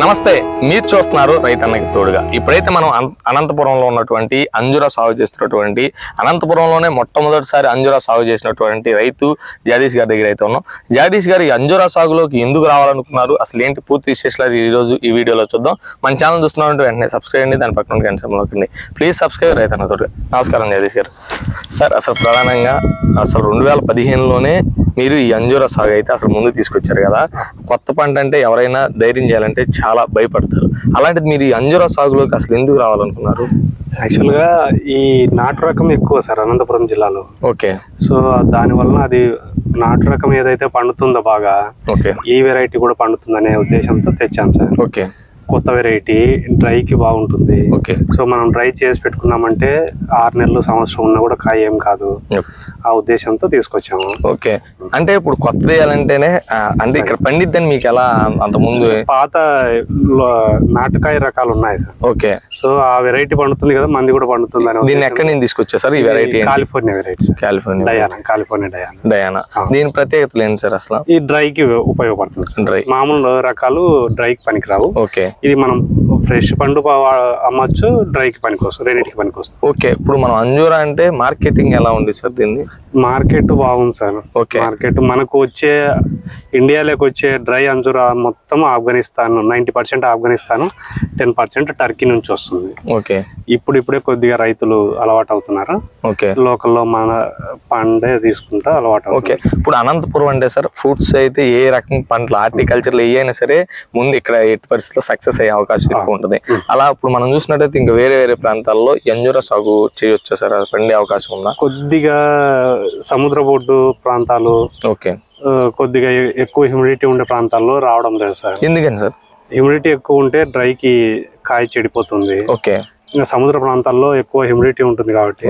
నమస్తే, మీరు చూస్తున్నారు రైతన్నకి తోడుగా. ఇప్పుడైతే మనం అనంతపురంలో ఉన్నటువంటి అంజూరా సాగు చేస్తున్నటువంటి, అనంతపురంలోనే మొట్టమొదటిసారి అంజూరా సాగు చేసినటువంటి రైతు జగదీష్ గారి దగ్గర అయితే ఉన్నాం. జగదీష్ గారు ఈ అంజూరా సాగులోకి ఎందుకు రావాలనుకున్నారు, అసలు ఏంటి పూర్తి విశేషాలు ఈరోజు ఈ వీడియోలో చూద్దాం. మన ఛానల్ చూస్తున్నారంటే వెంటనే సబ్స్క్రైబ్ అండి, దాని పక్కన గంట సింబల్ నొక్కండి. ప్లీజ్ సబ్స్క్రైబ్ రైతన్న తోడుగా. నమస్కారం జగదీష్ గారు. సార్, అసలు ప్రధానంగా 2015లోనే మీరు ఈ అంజూరా సాగు అయితే అసలు ముందు తీసుకొచ్చారు కదా. కొత్త పంట అంటే ఎవరైనా ధైర్యం చేయాలంటే చాలా భయపడతారు. అలాంటిది మీరు ఈ అంజూరా సాగులోకి అసలు ఎందుకు రావాలనుకున్నారు? యాక్చువల్గా ఈ నాటు రకం ఎక్కువ సార్ అనంతపురం జిల్లాలో. ఓకే. సో దాని వలన అది నాటు రకం ఏదైతే పండుతుందో బాగా, ఓకే, ఈ వెరైటీ కూడా పండుతుందనే ఉద్దేశంతో తెచ్చాం సార్. ఓకే. కొత్త వెరైటీ డ్రైకి బాగుంటుంది. ఓకే. సో మనం డ్రై చేసి పెట్టుకున్నామంటే 6 నెలలు సంవత్సరం ఉన్నా కూడా కాయ ఏం కాదు, ఆ ఉద్దేశంతో తీసుకొచ్చాము. ఓకే. అంటే ఇప్పుడు కొత్త వేయాలంటేనే అంటే ఇక్కడ పండిద్దని మీకు ఎలా అంత ముందు పాత నాటుకాయ రకాలు ఉన్నాయి సార్. ఓకే. సో ఆ వెరైటీ పండుతుంది కదా, మంది కూడా పండుతుంది అని. దీన్ని ఎక్కడి నుంచి తీసుకొచ్చా సార్ ఈ variety? California variety, California Diana. దీని ప్రత్యేకతలు ఏంటి సార్ అసలు? ఈ డ్రైకి ఉపయోగపడుతుంది. డ్రై మామూలు రకాలు డ్రైకి పనికిరావు. ఓకే. ఇది మనం ఫ్రెష్ పండు అమ్మచ్చు, డ్రైకి పనికొస్తుంది, రెండింటికి పనికొస్తుంది. ఓకే. ఇప్పుడు మనం అంజూరా అంటే మార్కెటింగ్ ఎలా ఉంది సార్ దీన్ని? మార్కెట్ బాగుంది సార్. ఓకే. మార్కెట్ మనకు వచ్చే ఇండియాలోకి వచ్చే డ్రై అంజూరా మొత్తం ఆఫ్ఘనిస్తాన్, 90% ఆఫ్ఘనిస్తాన్, 10% టర్కీ నుంచి వస్తుంది. ఓకే. ఇప్పుడిప్పుడే కొద్దిగా రైతులు అలవాటు అవుతున్నారు. ఓకే. లోకల్లో మన పండే తీసుకుంటా అలవాటు. ఓకే. ఇప్పుడు అనంతపురం అంటే సార్ ఫ్రూట్స్ అయితే ఏ రకం పంటలు, హార్టికల్చర్లో ఏ అయినా సరే ముందు ఇక్కడ ఎట్టి పరిస్థితుల్లో సక్సెస్ అయ్యే అవకాశం ఎక్కువ ఉంటుంది. అలా ఇప్పుడు మనం చూసినట్టయితే ఇంకా వేరే వేరే ప్రాంతాల్లో అంజూరా సాగు చేయొచ్చా సార్? పండే అవకాశం ఉందా? కొద్దిగా సముద్ర బొడ్డు ప్రాంతాలు, ఓకే, కొద్దిగా ఎక్కువ హ్యూమిడిటీ ఉండే ప్రాంతాల్లో రావడం లేదు సార్. ఎందుకని సార్? హ్యూమిడిటీ ఎక్కువ ఉంటే డ్రైకి కాయ చెడిపోతుంది. ఓకే. ఇంకా సముద్ర ప్రాంతాల్లో ఎక్కువ హ్యూమిడిటీ ఉంటుంది కాబట్టి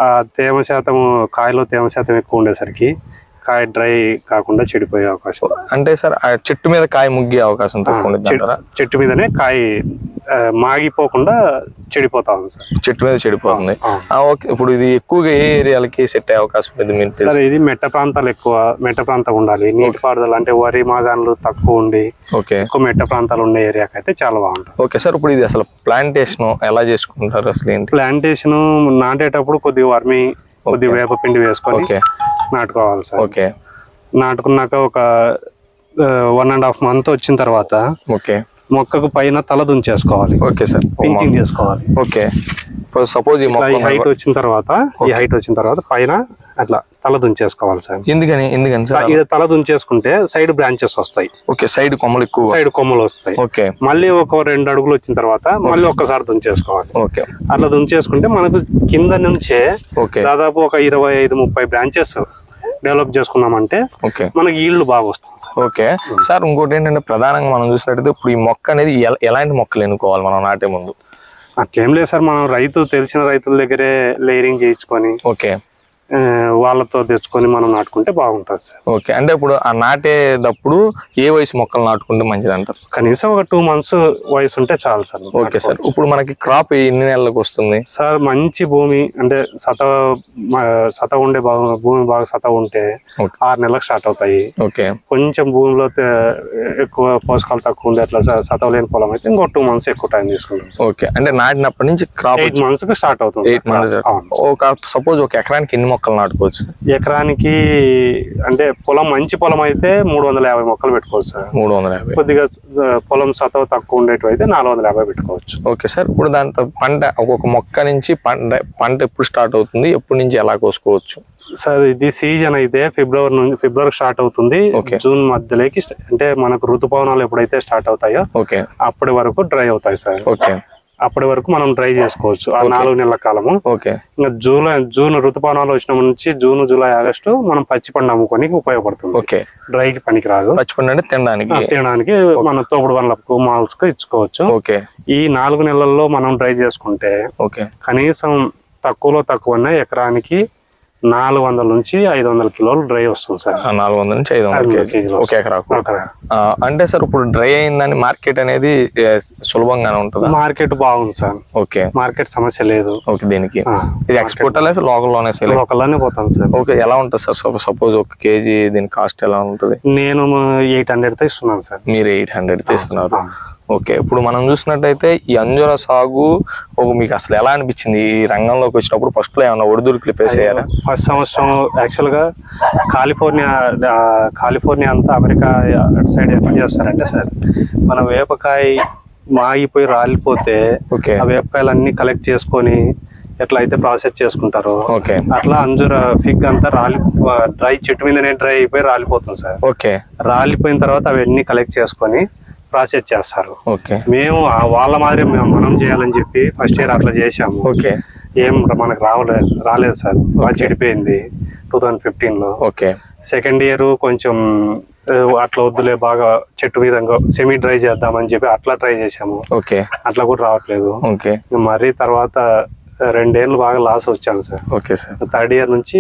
ఆ తేమ శాతం, కాయలో తేమ శాతం ఎక్కువ ఉండేసరికి కాయ డ్రై కాకుండా చెడిపోయే అవకాశం. అంటే సార్ ఆ చెట్టు మీద కాయ ముగ్గే అవకాశం తక్కువ ఉంటుంది. చెట్టు మీదనే కాయ మాగిపోకుండా చెడిపోతా ఉంది సార్. చెట్టు మీద చెడిపోతుంది. ఓకే. ఇప్పుడు ఇది ఎక్కువగా ఏ ఏరియాలకి సెట్ అయ్యే అవకాశం ఉంటుంది సార్? ఇది మెట్ట ప్రాంతాలు, ఎక్కువ మెట్ట ప్రాంతం ఉండాలి. నీటిపారుదల అంటే వరి మాగాన్లు తక్కువ ఉండి ఎక్కువ మెట్ట ప్రాంతాలు ఉండే ఏరియాకి అయితే చాలా బాగుంటుంది. Okay sir. ఇప్పుడు ఇది అసలు ప్లాంటేషన్ ఎలా చేసుకుంటారు అసలు ఏంటి? ప్లాంటేషన్ నాటేటప్పుడు కొద్దిగా వర్మి, కొద్దిగా వేపపిండి వేసుకొని నాటుకోవాలి సార్. ఓకే. నాటుకున్నాక ఒక 1.5 month వచ్చిన తర్వాత ఓకే మొక్కకు పైన తల దుంచేసుకోవాలి. Okay sir. పించింగ్ చేసుకోవాలి. ఓకే. సపోజ్ ఈ హైట్ వచ్చిన తర్వాత, ఈ హైట్ వచ్చిన తర్వాత పైన అట్లా తల దుంచేసుకోవాలి సార్. ఎందుకని సార్? ఇది తల దుంచేసుకుంటే సైడ్ బ్రాంచెస్ వస్తాయి. ఓకే. సైడ్ కొమ్మలు వస్తాయి. ఓకే. మళ్ళీ ఒక 2 అడుగులు వచ్చిన తర్వాత మళ్ళీ ఒక్కసారి దుంచేసుకోవాలి. ఓకే. అట్లా దుంచేసుకుంటే మనకు కింద నుంచే దాదాపు ఒక 25-30 బ్రాంచెస్ డెవలప్ చేసుకున్నామంటే మనకి ఈల్డ్ బాగా వస్తుంది. Okay sir. ఇంకోటి ఏంటంటే ప్రధానంగా మనం చూసినట్టయితే ఇప్పుడు ఈ మొక్క అనేది ఎలాంటి మొక్కలు ఎన్నుకోవాలి మనం నాటే ముందు? అట్లేం లేదు సార్, మనం తెలిసిన రైతుల దగ్గరే లేయరింగ్ చేయించుకొని ఓకే వాళ్ళతో తెచ్చుకొని మనం నాటుకుంటే బాగుంటుంది సార్. ఓకే. అంటే ఇప్పుడు ఆ నాటేటప్పుడు ఏ వయసు మొక్కలు నాటుకుంటే మంచిది అంటారు? కనీసం ఒక 2 months వయసు ఉంటే చాలు సార్. Okay sir. ఇప్పుడు మనకి క్రాప్ ఎన్ని నెలలకు వస్తుంది సార్? మంచి భూమి అంటే సత ఉండే భూమి బాగా సత ఉంటే 6 నెలలకు స్టార్ట్ అవుతాయి. ఓకే. కొంచెం భూమిలో ఎక్కువ పోషకాలు తక్కువ ఉంది, అట్లా సతవ లేని పొలం అయితే ఇంకో 2 months ఎక్కువ టైం తీసుకుంటాం. ఓకే. అంటే నాటినప్పటి నుంచి క్రాప్ 8 months కి స్టార్ట్ అవుతుంది. 8 months. సపోజ్ ఒక ఎకరానికి ఎన్ని మొక్కలు నాటుకోవచ్చు? ఎకరానికి అంటే మంచి పొలం అయితే 350 మొక్కలు పెట్టుకోవచ్చు సార్. 350. కొద్దిగా పొలం సతవ తక్కువ ఉండేటివి అయితే 450 పెట్టుకోవచ్చు. Okay sir. ఇప్పుడు దాంతో పంట ఒక్కొక్క మొక్క నుంచి పంట ఎప్పుడు స్టార్ట్ అవుతుంది, ఎప్పటి నుంచి ఎలా కోసుకోవచ్చు సార్? ఇది సీజన్ అయితే ఫిబ్రవరి స్టార్ట్ అవుతుంది. జూన్ మధ్యలోకి అంటే మనకు ఋతుపవనాలు ఎప్పుడైతే స్టార్ట్ అవుతాయో అప్పటి వరకు డ్రై అవుతాయి సార్. ఓకే. అప్పటి వరకు మనం డ్రై చేసుకోవచ్చు ఆ 4 నెలల కాలము. ఓకే. ఇంకా జూన్ ఋతుపవనాలు వచ్చిన నుంచి జూన్, జూలై, ఆగస్టు మనం పచ్చి పండు అమ్ముకోనికి ఉపయోగపడుతుంది. ఓకే. డ్రైకి పనికిరాదు. పచ్చి పండు అంటే తినడానికి మన తోపుడు బండ్లకు, మాల్స్ కు ఇచ్చుకోవచ్చు. ఓకే. ఈ 4 నెలల్లో మనం డ్రై చేసుకుంటే కనీసం తక్కువలో తక్కువ ఎకరానికి 400 నుంచి 500 కిలోలు డ్రై వస్తుంది సార్. 400 నుంచి 500 కేజీలు ఒక ఎకరాకు. అంటే సార్ ఇప్పుడు డ్రై అయిందని మార్కెట్ అనేది సులభంగానే ఉంటుంది? మార్కెట్ బాగుంది సార్. ఓకే. మార్కెట్ సమస్య లేదు. ఓకే. దీనికి ఇది ఎక్స్పోర్ట్ లేదా లోకల్లోనే? లోకల్లోనే పోతాను సార్. ఓకే. ఎలా ఉంటుంది సార్? సపోజ్ 1 కేజీ దీని కాస్ట్ ఎలా ఉంటుంది? నేను 800 తో ఇస్తున్నాను సార్. మీరు 800 తో ఇస్తున్నారు. ఓకే, ఇప్పుడు మనం చూసినట్టయితే ఈ అంజూర సాగు మీకు అసలు ఎలా అనిపించింది ఈ రంగంలోకి వచ్చినప్పుడు? ఫస్ట్ లో ఏమన్నా ఒడిదుడుకులు ఫేస్ అయ్యారా? ఫస్ట్ సంవత్సరం యాక్చువల్ గా కాలిఫోర్నియా అంతా అమెరికా అటు సైడ్ ఎట్లా చేస్తారంటే సార్, మన వేపకాయ మాగిపోయి రాలిపోతే ఆ వేపకాయలు అన్ని కలెక్ట్ చేసుకొని ఎట్లా అయితే ప్రాసెస్ చేసుకుంటారో అట్లా అంజూర ఫిగ్ అంతా డ్రై చెట్టు మీదనే డ్రై అయిపోయి రాలిపోతుంది సార్. రాలిపోయిన తర్వాత అవన్నీ కలెక్ట్ చేసుకొని ప్రాసెస్ చేస్తారు. మేము వాళ్ళ మాదిరి మనం చేయాలని చెప్పి ఫస్ట్ ఇయర్ అట్లా చేసాము. ఏం మనకు రాలేదు సార్, బాగా చెడిపోయింది 2015 లో. సెకండ్ ఇయర్ కొంచెం అట్లా వద్దులే, బాగా చెట్టు మీద సెమీ డ్రై చేద్దామని చెప్పి అట్లా ట్రై చేసాము. అట్లా కూడా రావట్లేదు. మరి తర్వాత 2 ఏళ్ళు బాగా లాస్ వచ్చాను సార్. థర్డ్ ఇయర్ నుంచి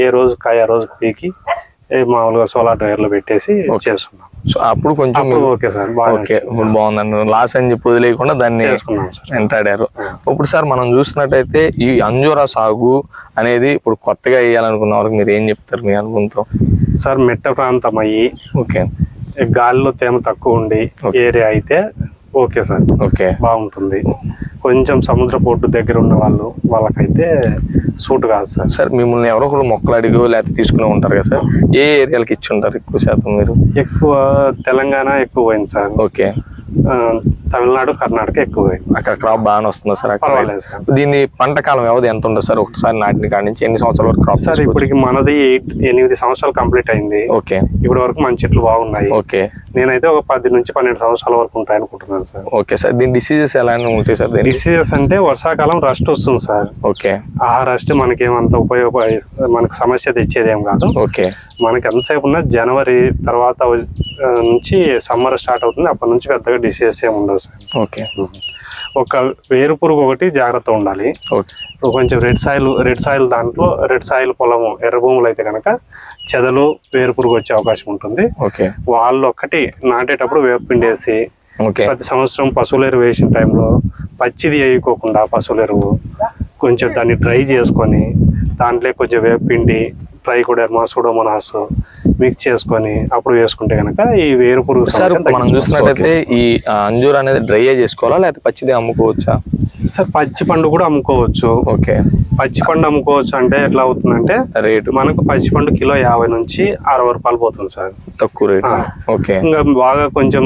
ఏ రోజు కాయ రోజు పీకి మామూలుగా సోలార్ డ్రైయర్ లో పెట్టేసి చేస్తున్నాం. సో అప్పుడు కొంచెం బాగుందండి, లాస్ అని చెప్పి వదిలేయకుండా దాన్ని ఎంటాడారు. ఇప్పుడు సార్ మనం చూసినట్టయితే ఈ అంజూర సాగు అనేది ఇప్పుడు కొత్తగా వేయాలనుకున్న వరకు మీరు ఏం చెప్తారు మీ అనుభవంతో? సార్ మెట్ట ప్రాంతం అయ్యి గాలిలో తేమ తక్కువ ఉండి ఏరియా అయితే ఓకే సార్, బాగుంటుంది. కొంచెం సముద్ర పోటు దగ్గర ఉన్న వాళ్ళకైతే సూట్ కాదు సార్. సార్ మిమ్మల్ని ఎవరో ఒకరు మొక్కలు అడిగో లేకపోతే తీసుకుని ఉంటారు కదా సార్, ఏ ఏరియాలకి ఇచ్చి ఉంటారు ఎక్కువ శాతం మీరు? ఎక్కువ తెలంగాణ ఎక్కువ పోయింది సార్. తమిళనాడు కర్ణాటక ఎక్కువ పోయింది. అక్కడ క్రాప్ బాగానే వస్తుంది సార్? పర్వాలేదు సార్. దీని పంట కాలం వ్యవధి ఎంత ఉంటుంది సార్? ఒకసారి నాటిన కాడి నుంచి ఎన్ని సంవత్సరాల వరకు క్రాప్? సార్ ఇప్పటికి మనది 8 సంవత్సరాలు కంప్లీట్ అయింది. ఇప్పటి వరకు మన చెట్లు బాగున్నాయి. నేనైతే ఒక 10 నుంచి 12 సంవత్సరాల వరకు ఉంటాయి అనుకుంటున్నాను సార్. సార్ దీని డిసీజెస్ ఎలా ఉంటాయి సార్? డిసీజెస్ అంటే వర్షాకాలం రస్ట్ వస్తుంది సార్. ఆ రస్ట్ మనకేమంత మనకి సమస్య తెచ్చేది ఏం కాదు. మనకి ఎంతసేపు ఉన్నా జనవరి తర్వాత నుంచి సమ్మర్ స్టార్ట్ అవుతుంది, అప్పటి నుంచి పెద్దగా డిసీజెస్ ఏమి ఉండవు సార్. ఒక వేరు పురుగు ఒకటి జాగ్రత్త ఉండాలి. కొంచెం రెడ్ సాయిల్ దాంట్లో రెడ్ సాయిల్ పొలము ఎర్ర భూములు అయితే కనుక చెదలు వేరు పురుగు వచ్చే అవకాశం ఉంటుంది. వాళ్ళు ఒక్కటి నాటేటప్పుడు వేపపిండి వేసి ప్రతి సంవత్సరం పశువుల ఎరువు వేసిన టైంలో పచ్చిది వేయకోకుండా పశువుల ఎరువు కొంచెం దాన్ని డ్రై చేసుకొని దాంట్లో కొంచెం వేపపిండి ట్రైకోడెర్మా సూడోమోనాస్ మిక్స్ చేసుకొని అప్పుడు వేసుకుంటే కనుక ఈ వేరు పురుగు. సార్ మనం చూసినట్టయితే ఈ అంజూర అనేది డ్రై చేసుకోవాలా లేకపోతే పచ్చిది అమ్ముకోవచ్చా? సార్ పచ్చి పండు కూడా అమ్ముకోవచ్చు. పచ్చి పండు అమ్ముకోవచ్చు అంటే ఎట్లా అవుతుందంటే రేటు మనకు పచ్చి పండు కిలో 50 నుంచి 60 రూపాయలు పోతుంది సార్, తక్కువ రేట్. ఇంకా బాగా కొంచెం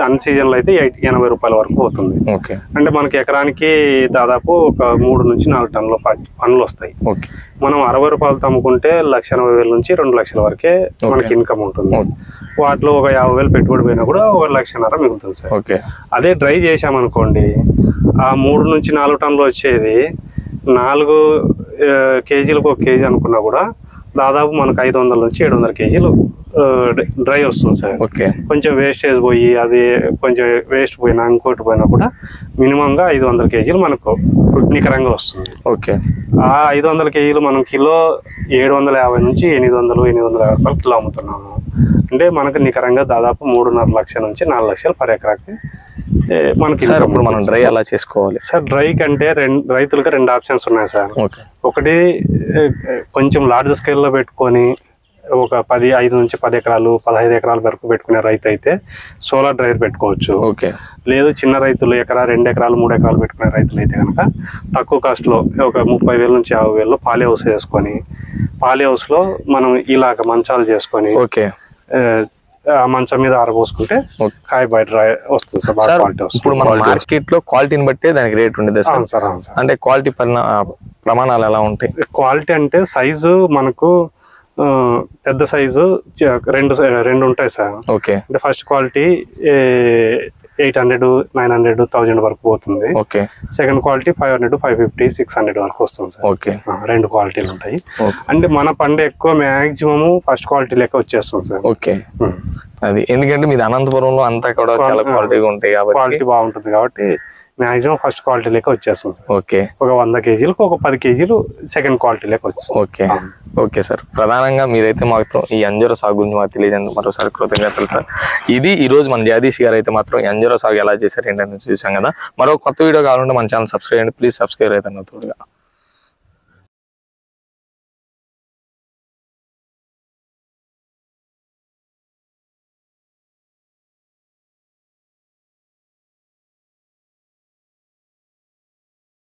అన్ సీజన్ లో అయితే 80 రూపాయల వరకు పోతుంది. అంటే మనకి ఎకరానికి దాదాపు ఒక 3 నుంచి 4 టన్నుల పండ్లు వస్తాయి. మనం 60 రూపాయలతో అమ్ముకుంటే 1,80,000 నుంచి 2 లక్షల వరకే మనకి ఇన్కమ్ ఉంటుంది. వాటిలో ఒక 50,000 పెట్టుబడి పోయినా కూడా 1,50,000 మిగులుతుంది సార్. అదే డ్రై చేసామనుకోండి ఆ 3 నుంచి 4 టన్నులు వచ్చేది 4 కేజీలకు 1 కేజీ అనుకున్నా కూడా దాదాపు మనకు 500 నుంచి 700 కేజీలు డ్రై వస్తుంది సార్. కొంచెం వేస్టేజ్ పోయి అది కొంచెం వేస్ట్ పోయినా ఇంకోటి పోయినా కూడా మినిమంగా 500 కేజీలు మనకు నికరంగా వస్తుంది. ఆ 500 కేజీలు మనం కిలో 750 నుంచి 850 రూపాయలు కిలో అమ్ముతున్నాము. అంటే మనకు నికరంగా దాదాపు 3.5 లక్షల నుంచి 4 లక్షలు పర్ ఎకరాకి మనకి. మనం డ్రై అలా చేసుకోవాలి సార్. డ్రై కంటే రైతులకి 2 ఆప్షన్స్ ఉన్నాయి సార్. ఒకటి కొంచెం లార్జ్ స్కేల్లో పెట్టుకొని ఒక 5 నుంచి 10 ఎకరాలు 15 ఎకరాల వరకు పెట్టుకునే రైతు అయితే సోలార్ డ్రైయర్ పెట్టుకోవచ్చు. లేదు చిన్న రైతులు 1 ఎకరా 2 ఎకరాలు 3 ఎకరాలు పెట్టుకునే రైతులు అయితే కనుక తక్కువ కాస్ట్ లో ఒక 30,000 నుంచి 50,000 పాలీ హౌస్ వేసుకొని పాలీ హౌస్ లో మనం ఇలాగ మంచాలు చేసుకొని ఆ మంచం మీద ఆరబోసుకుంటే కాయ బయట వస్తుంది సార్. ఇప్పుడు మన మార్కెట్ లో క్వాలిటీని బట్టే దానికి రేట్ ఉండేది సార్. అంటే క్వాలిటీ ప్రమాణాలు ఎలా ఉంటాయి? క్వాలిటీ అంటే సైజు మనకు పెద్ద సైజు 2 ఉంటాయి సార్. అంటే ఫస్ట్ క్వాలిటీ 800, 900, 1000 వరకు పోతుంది. సెకండ్ క్వాలిటీ 500, 550, 600 వరకు వస్తుంది సార్. 2 క్వాలిటీలు ఉంటాయి. అంటే మన పండు ఎక్కువ మాక్సిమం ఫస్ట్ క్వాలిటీ లెక్క వచ్చేస్తుంది సార్. అది ఎందుకంటే మీది అనంతపురంలో అంతా కూడా చాలా క్వాలిటీగా ఉంటాయి కాబట్టి క్వాలిటీ బాగుంటుంది కాబట్టి మాక్సిమం ఫస్ట్ క్వాలిటీ లెక్క వచ్చేస్తుంది. ఒక 100 కేజీలకు ఒక 10 కేజీలు సెకండ్ క్వాలిటీ లెక్క వస్తుంది. Okay sir. ప్రధానంగా మీరైతే మాకు ఈ అంజూర సాగు గురించి మాకు తెలియజేయండి. మరోసారి కృతజ్ఞతలు సార్. ఇది ఈ రోజు మన జగదీష్ గారు అయితే మాత్రం ఈ అంజూర సాగు ఎలా చేశారు ఏంటని చూసాం కదా. మరో కొత్త వీడియో కావాలంటే మన ఛానల్ సబ్స్క్రైబ్ చేయండి. ప్లీజ్ సబ్స్క్రైబ్ అయితే తోడుగా.